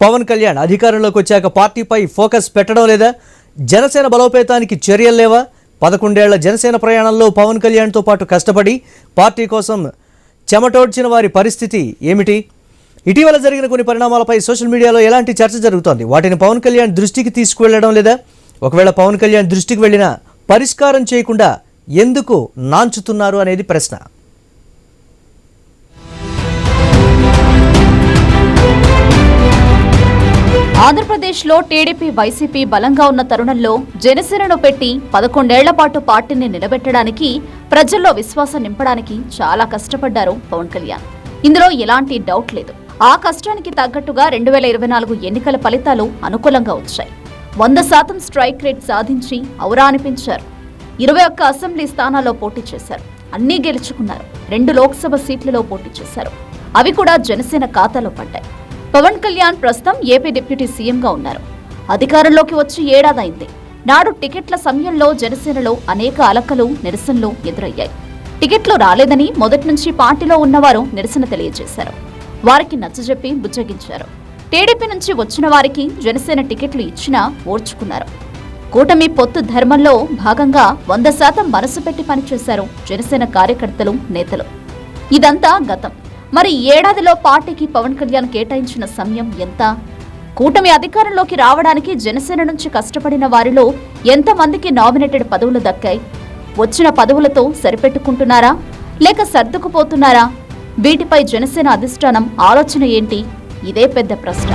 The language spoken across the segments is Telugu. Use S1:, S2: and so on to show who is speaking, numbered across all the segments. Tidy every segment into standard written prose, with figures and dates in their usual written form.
S1: పవన్ కళ్యాణ్ అధికారంలోకి వచ్చాక పార్టీపై ఫోకస్ పెట్టడం లేదా? జనసేన బలోపేతానికి చర్యలు లేవా? 11 ఏళ్ల జనసేన ప్రయాణంలో పవన్ కళ్యాణ్తో పాటు కష్టపడి పార్టీ కోసం చెమటోడ్చిన వారి పరిస్థితి ఏమిటి? ఇటీవల జరిగిన కొన్ని పరిణామాలపై సోషల్ మీడియాలో ఎలాంటి చర్చ జరుగుతోంది? వాటిని పవన్ కళ్యాణ్ దృష్టికి తీసుకువెళ్లడం లేదా? ఒకవేళ పవన్ కళ్యాణ్ దృష్టికి వెళ్ళినా పరిష్కారం చేయకుండా ఎందుకు నాంచుతున్నారు అనేది ప్రశ్న.
S2: ఆంధ్రప్రదేశ్లో టీడీపీ వైసీపీ బలంగా ఉన్న తరుణంలో జనసేనను పెట్టి 11 ఏళ్ల పాటు పార్టీని నిలబెట్టడానికి, ప్రజల్లో విశ్వాసం నింపడానికి చాలా కష్టపడ్డారు పవన్ కళ్యాణ్. ఇందులో ఎలాంటి డౌట్ లేదు. ఆ కష్టానికి తగ్గట్టుగా 2024 ఎన్నికల ఫలితాలు అనుకూలంగా వచ్చాయి. 100% స్ట్రైక్ రేట్ సాధించి ఔరా అనిపించారు. 21 అసెంబ్లీ స్థానాల్లో పోటీ చేశారు. అన్నీ గెలుచుకున్నారు. 2 లోక్సభ సీట్లలో పోటీ చేశారు. అవి కూడా జనసేన ఖాతాలో పడ్డాయి. పవన్ కళ్యాణ్ ప్రస్తుతం ఏపీ డిప్యూటీ సీఎంగా ఉన్నారు. అధికారంలోకి వచ్చి ఏడాదైంది. నాడు టికెట్ల సమయంలో జనసేనలో అనేక అలకలు, నిరసనలు ఎదురయ్యాయి. టికెట్లు రాలేదని మొదటి నుంచి పార్టీలో ఉన్నవారు నిరసన తెలియజేశారు. వారికి నచ్చజెప్పి బుజ్జగించారు. టీడీపీ నుంచి వచ్చిన వారికి జనసేన టికెట్లు ఇచ్చినా ఓర్చుకున్నారు. కూటమి పొత్తు ధర్మంలో భాగంగా 100% మనసు పెట్టి పనిచేశారు జనసేన కార్యకర్తలు, నేతలు. ఇదంతా గతం. మరి ఏడాదిలో పార్టీకి పవన్ కళ్యాణ్ కేటాయించిన సమయం ఎంత? కూటమి అధికారంలోకి రావడానికి జనసేన నుంచి కష్టపడిన వారిలో ఎంతమందికి నామినేటెడ్ పదవులు దక్కాయి? వచ్చిన పదవులతో సరిపెట్టుకుంటున్నారా లేక సర్దుకుపోతున్నారా? వీటిపై జనసేన అధిష్టానం ఆలోచన ఏంటి? ఇదే పెద్ద ప్రశ్న.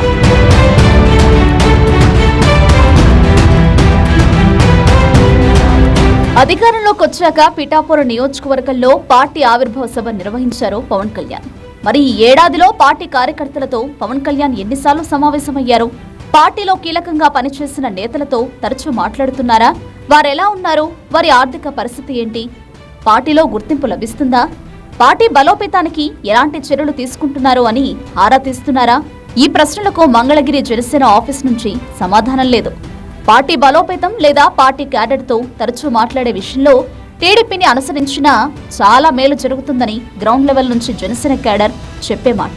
S2: అధికారంలోకి వచ్చాక పిఠాపురం నియోజకవర్గంలో పార్టీ ఆవిర్భావ సభ నిర్వహించారు పవన్ కళ్యాణ్. మరి ఈ ఏడాదిలో పార్టీ కార్యకర్తలతో పవన్ కళ్యాణ్ ఎన్నిసార్లు సమావేశమయ్యారు? పార్టీలో కీలకంగా పనిచేసిన నేతలతో తరచూ మాట్లాడుతున్నారా? వారెలా ఉన్నారు? వారి ఆర్థిక పరిస్థితి ఏంటి? పార్టీలో గుర్తింపు లభిస్తుందా? పార్టీ బలోపేతానికి ఎలాంటి చర్యలు తీసుకుంటున్నారు అని ఆరా తీస్తున్నారా? ఈ ప్రశ్నలకు మంగళగిరి జనసేన ఆఫీస్ నుంచి సమాధానం లేదు. పార్టీ బలోపేతం లేదా పార్టీ క్యాడర్తో తరచూ మాట్లాడే విషయంలో టీడీపీని అనుసరించినా చాలా మేలు జరుగుతుందని గ్రౌండ్ లెవెల్ నుంచి జనసేన క్యాడర్ చెప్పే మాట.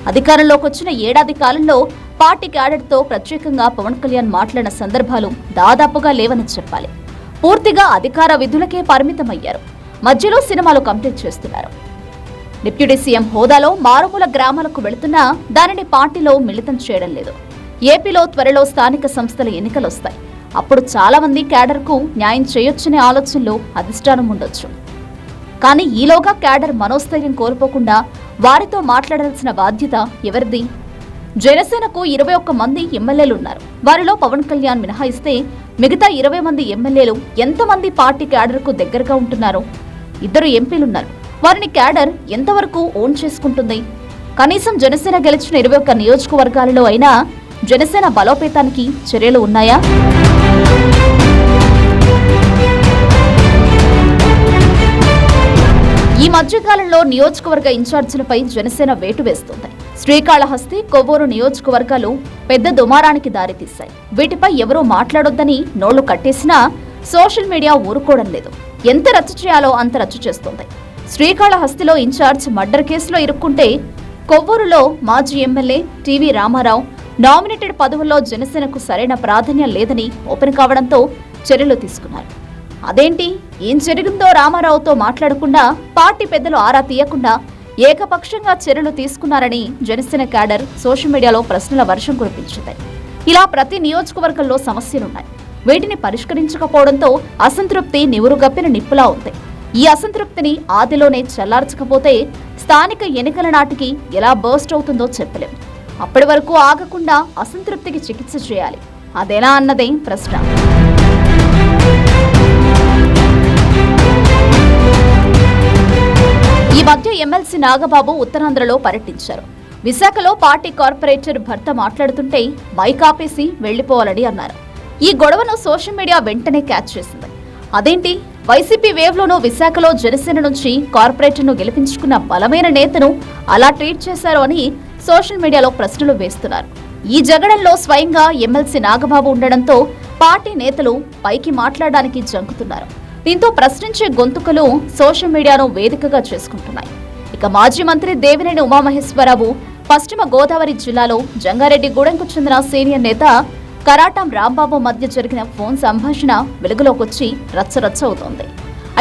S2: అధికారంలోకి వచ్చిన ఏడాది కాలంలో పార్టీ క్యాడర్తో ప్రత్యేకంగా పవన్ కళ్యాణ్ మాట్లాడిన సందర్భాలు దాదాపుగా లేవని చెప్పాలి. పూర్తిగా అధికార విధులకే పరిమితమయ్యారు. మధ్యలో సినిమాలు కంప్లీట్ చేస్తున్నారు. డిప్యూటీ సీఎం హోదాలో మారుమూల గ్రామాలకు వెళుతున్నా దానిని పార్టీలో మిళితం చేయడం లేదు. ఏపీలో త్వరలో స్థానిక సంస్థల ఎన్నికలు వస్తాయి. అప్పుడు చాలా మంది క్యాడర్కు న్యాయం చేయొచ్చనే ఆలోచనలో అధిష్టానం ఉండొచ్చు. కానీ ఈలోగా క్యాడర్ మనోస్థైర్యం కోల్పోకుండా వారితో మాట్లాడాల్సిన బాధ్యత ఎవరిది? జనసేనకు 21 మంది ఎమ్మెల్యేలు ఉన్నారు. వారిలో పవన్ కళ్యాణ్ మినహాయిస్తే మిగతా 20 మంది ఎమ్మెల్యేలు ఎంతమంది పార్టీ క్యాడర్కు దగ్గరగా ఉంటున్నారు? 2 ఎంపీలున్నారు. వారిని క్యాడర్ ఎంతవరకు ఓన్ చేసుకుంటుంది? కనీసం జనసేన గెలిచిన 21 నియోజకవర్గాలలో అయినా జనసేన బలోపేతానికి చర్యలు ఉన్నాయా? ఈ మధ్యకాలంలో నియోజకవర్గ ఇన్ఛార్జీలపై జనసేన వేటు వేస్తోంది. శ్రీకాళహస్తి, కొవ్వూరు నియోజకవర్గాలు పెద్ద దుమారానికి దారితీశాయి. వీటిపై ఎవరూ మాట్లాడొద్దని నోళ్లు కట్టేసినా సోషల్ మీడియా ఊరుకోవడం లేదు. ఎంత రచ్చ చేయాలో అంత రచ్చ చేస్తోంది. శ్రీకాళహస్తిలో ఇన్ఛార్జ్ మర్డర్ కేసులో ఇరుక్కుంటే, కొవ్వూరులో మాజీ ఎమ్మెల్యే టీవీ రామారావు నామినేటెడ్ పదవుల్లో జనసేనకు సరైన ప్రాధాన్యం లేదని ఓపెన్ కావడంతో చర్యలు తీసుకున్నారు. అదేంటి, ఏం జరిగిందో రామారావుతో మాట్లాడకుండా, పార్టీ పెద్దలు ఆరా తీయకుండా ఏకపక్షంగా చర్యలు తీసుకున్నారని జనసేన క్యాడర్ సోషల్ మీడియాలో ప్రశ్నల వర్షం కురిపించింది. ఇలా ప్రతి నియోజకవర్గంలో సమస్యలున్నాయి. వీటిని పరిష్కరించకపోవడంతో అసంతృప్తి నివురుగప్పిన నిప్పులా ఉంది. ఈ అసంతృప్తిని ఆదిలోనే చల్లార్చకపోతే స్థానిక ఎన్నికల నాటికి ఎలా బర్స్ట్ అవుతుందో చెప్పలేం. అప్పటి వరకు ఆగకుండా అసంతృప్తికి చికిత్స చేయాలి. అదెలా అన్నదే ప్రశ్న. ఈ మధ్య ఎమ్మెల్సీ నాగబాబు ఉత్తరాంధ్రలో పర్యటించారు. విశాఖలో పార్టీ కార్పొరేటర్ భర్త మాట్లాడుతుంటే మైక్ ఆపేసి వెళ్లిపోవాలని అన్నారు. ఈ గొడవను సోషల్ మీడియా వెంటనే క్యాచ్ చేసింది. అదేంటి, వైసీపీ వేవ్లోనూ విశాఖలో జనసేన నుంచి కార్పొరేటర్ను గెలిపించుకున్న బలమైన నేతను అలా ట్రీట్ చేశారు అని సోషల్ మీడియాలో ప్రశ్నలు వేస్తున్నారు. ఈ జగడంలో స్వయంగా ఎమ్మెల్సీ నాగబాబు ఉండడంతో పార్టీ నేతలు పైకి మాట్లాడడానికి జంకుతున్నారు. దీంతో ప్రశ్నించే గొంతుకలు సోషల్ మీడియాను వేదికగా చేసుకుంటున్నాయి. ఇక మాజీ మంత్రి దేవినేని ఉమామహేశ్వరరావు పశ్చిమ గోదావరి జిల్లాలో జంగారెడ్డిగూడెంకు చెందిన సీనియర్ నేత కరాటం రాంబాబు మధ్య జరిగిన ఫోన్ సంభాషణ వెలుగులోకొచ్చి రచ్చరచ్చ అవుతోంది.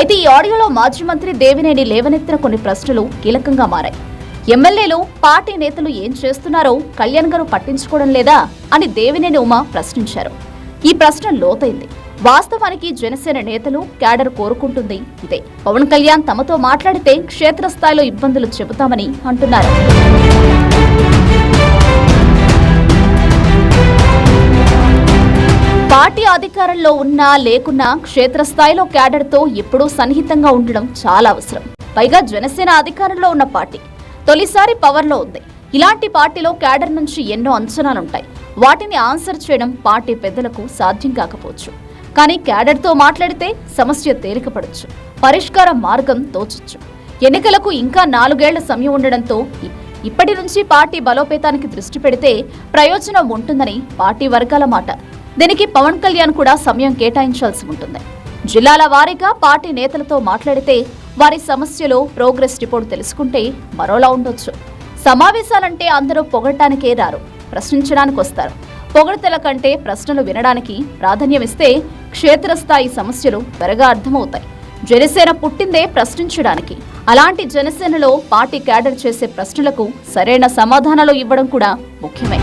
S2: అయితే ఈ ఆడియోలో మాజీ మంత్రి దేవినేని లేవనెత్తిన కొన్ని ప్రశ్నలు కీలకంగా మారాయి. ఎమ్మెల్యేలు, పార్టీ నేతలు ఏం చేస్తున్నారో కళ్యాణ్ గారు పట్టించుకోవడం లేదా అని దేవినేని ఉమ ప్రశ్నించారు. ఈ ప్రశ్న లోతైంది. వాస్తవానికి జనసేన నేతలు, క్యాడర్ కోరుకుంటుంది ఇదే. పవన్ కళ్యాణ్ తమతో మాట్లాడితే క్షేత్రస్థాయిలో ఇబ్బందులు చెబుతామని అంటున్నారు. పార్టీ అధికారంలో ఉన్నా లేకున్నా క్షేత్రస్థాయిలో క్యాడర్తో ఎప్పుడూ సన్నిహితంగా ఉండడం చాలా అవసరం. పైగా జనసేన అధికారంలో ఉన్న పార్టీ తొలిసారి పవర్లో ఉంది. ఇలాంటి పార్టీలో క్యాడర్ నుంచి ఎన్నో అంచనాలుంటాయి. వాటిని ఆన్సర్ చేయడం పార్టీ పెద్దలకు సాధ్యం కాకపోవచ్చు. కానీ క్యాడర్తో మాట్లాడితే సమస్య తేలికపడొచ్చు, పరిష్కార మార్గం తోచొచ్చు. ఎన్నికలకు ఇంకా 4 ఏళ్ల సమయం ఉండడంతో ఇప్పటి నుంచి పార్టీ బలోపేతానికి దృష్టి పెడితే ప్రయోజనం ఉంటుందని పార్టీ వర్గాల మాట. దీనికి పవన్ కళ్యాణ్ కూడా సమయం కేటాయించాల్సి ఉంటుంది. జిల్లాల వారీగా పార్టీ నేతలతో మాట్లాడితే వారి సమస్యలో ప్రోగ్రెస్ రిపోర్ట్ తెలుసుకుంటే మరోలా ఉండొచ్చు. సమావేశాలంటే అందరూ పొగడటానికే రారు, ప్రశ్నించడానికి వస్తారు. పొగడతల కంటే ప్రశ్నలు వినడానికి ప్రాధాన్యమిస్తే క్షేత్రస్థాయి సమస్యలు త్వరగా అర్థమవుతాయి. జనసేన పుట్టిందే ప్రశ్నించడానికి. అలాంటి జనసేనలో పార్టీ క్యాడర్ చేసే ప్రశ్నలకు సరైన సమాధానాలు ఇవ్వడం కూడా ముఖ్యమే.